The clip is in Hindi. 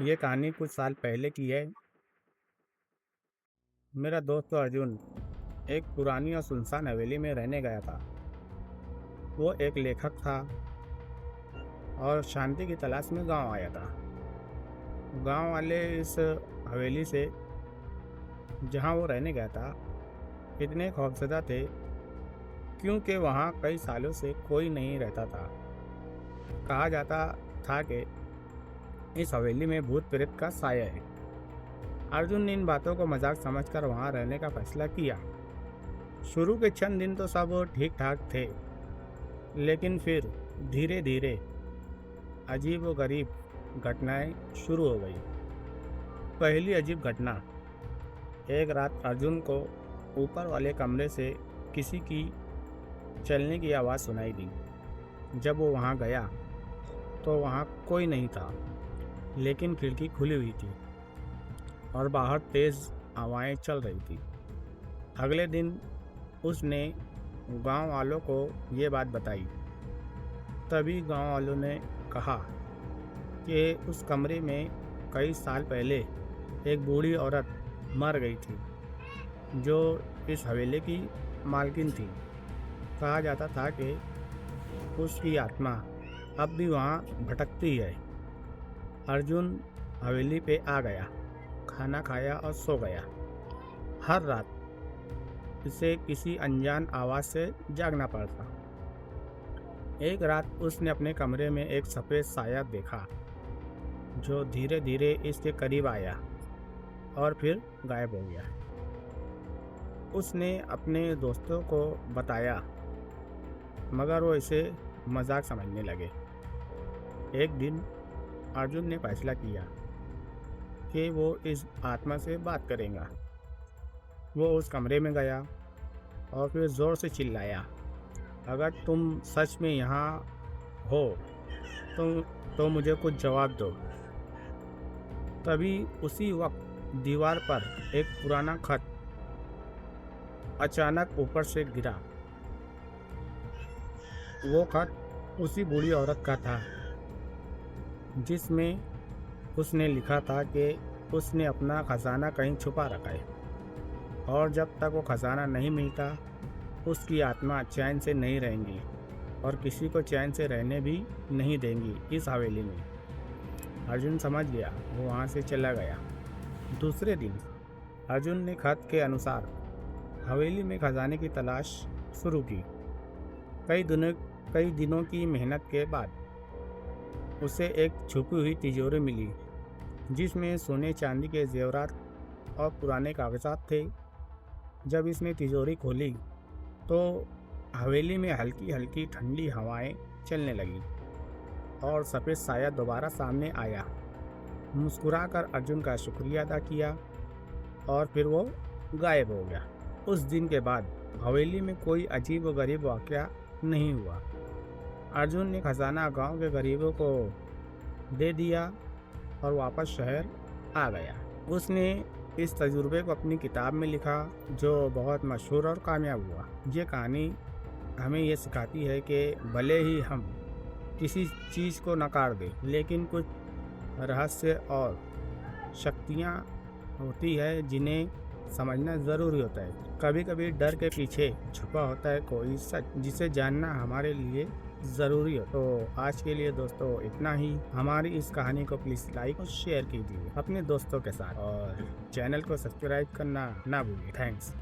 ये कहानी कुछ साल पहले की है। मेरा दोस्त अर्जुन एक पुरानी और सुनसान हवेली में रहने गया था। वो एक लेखक था और शांति की तलाश में गांव आया था। गांव वाले इस हवेली से जहां वो रहने गया था इतने खौफजदा थे क्योंकि वहां कई सालों से कोई नहीं रहता था। कहा जाता था कि इस हवेली में भूत प्रेत का साया है। अर्जुन ने इन बातों को मजाक समझकर वहां रहने का फैसला किया। शुरू के चंद दिन तो सब ठीक ठाक थे, लेकिन फिर धीरे धीरे अजीब व गरीब घटनाएं शुरू हो गई। पहली अजीब घटना, एक रात अर्जुन को ऊपर वाले कमरे से किसी की चलने की आवाज़ सुनाई दी। जब वो वहां गया तो वहां कोई नहीं था, लेकिन खिड़की खुली हुई थी और बाहर तेज़ हवाएं चल रही थी। अगले दिन उसने गांव वालों को ये बात बताई। तभी गांव वालों ने कहा कि उस कमरे में कई साल पहले एक बूढ़ी औरत मर गई थी जो इस हवेली की मालकिन थी। कहा जाता था कि उसकी आत्मा अब भी वहाँ भटकती है। अर्जुन हवेली पे आ गया, खाना खाया और सो गया। हर रात इसे किसी अनजान आवाज़ से जागना पड़ता। एक रात उसने अपने कमरे में एक सफ़ेद साया देखा जो धीरे धीरे इसके करीब आया और फिर गायब हो गया। उसने अपने दोस्तों को बताया, मगर वो इसे मजाक समझने लगे। एक दिन अर्जुन ने फैसला किया कि वो इस आत्मा से बात करेगा। वो उस कमरे में गया और फिर ज़ोर से चिल्लाया, अगर तुम सच में यहाँ हो तो मुझे कुछ जवाब दो। तभी उसी वक्त दीवार पर एक पुराना खत अचानक ऊपर से गिरा। वो खत उसी बूढ़ी औरत का था जिसमें उसने लिखा था कि उसने अपना खजाना कहीं छुपा रखा है और जब तक वो खजाना नहीं मिलता उसकी आत्मा चैन से नहीं रहेंगी और किसी को चैन से रहने भी नहीं देंगी इस हवेली में। अर्जुन समझ गया, वो वहाँ से चला गया। दूसरे दिन अर्जुन ने खत के अनुसार हवेली में खजाने की तलाश शुरू की। कई दिनों की मेहनत के बाद उसे एक छुपी हुई तिजोरी मिली जिसमें सोने चांदी के जेवरात और पुराने कागजात थे। जब इसने तिजोरी खोली तो हवेली में हल्की हल्की ठंडी हवाएं चलने लगी और सफ़ेद साया दोबारा सामने आया। मुस्कुराकर अर्जुन का शुक्रिया अदा किया और फिर वो गायब हो गया। उस दिन के बाद हवेली में कोई अजीब व गरीब वाक़या नहीं हुआ। अर्जुन ने खजाना गांव के गरीबों को दे दिया और वापस शहर आ गया। उसने इस तजुर्बे को अपनी किताब में लिखा जो बहुत मशहूर और कामयाब हुआ। ये कहानी हमें ये सिखाती है कि भले ही हम किसी चीज़ को नकार दें, लेकिन कुछ रहस्य और शक्तियाँ होती है जिन्हें समझना ज़रूरी होता है। कभी कभी डर के पीछे छुपा होता है कोई सच जिसे जानना हमारे लिए ज़रूरी हो। तो आज के लिए दोस्तों इतना ही। हमारी इस कहानी को प्लीज़ लाइक और शेयर कीजिए अपने दोस्तों के साथ और चैनल को सब्सक्राइब करना ना भूलिए। थैंक्स।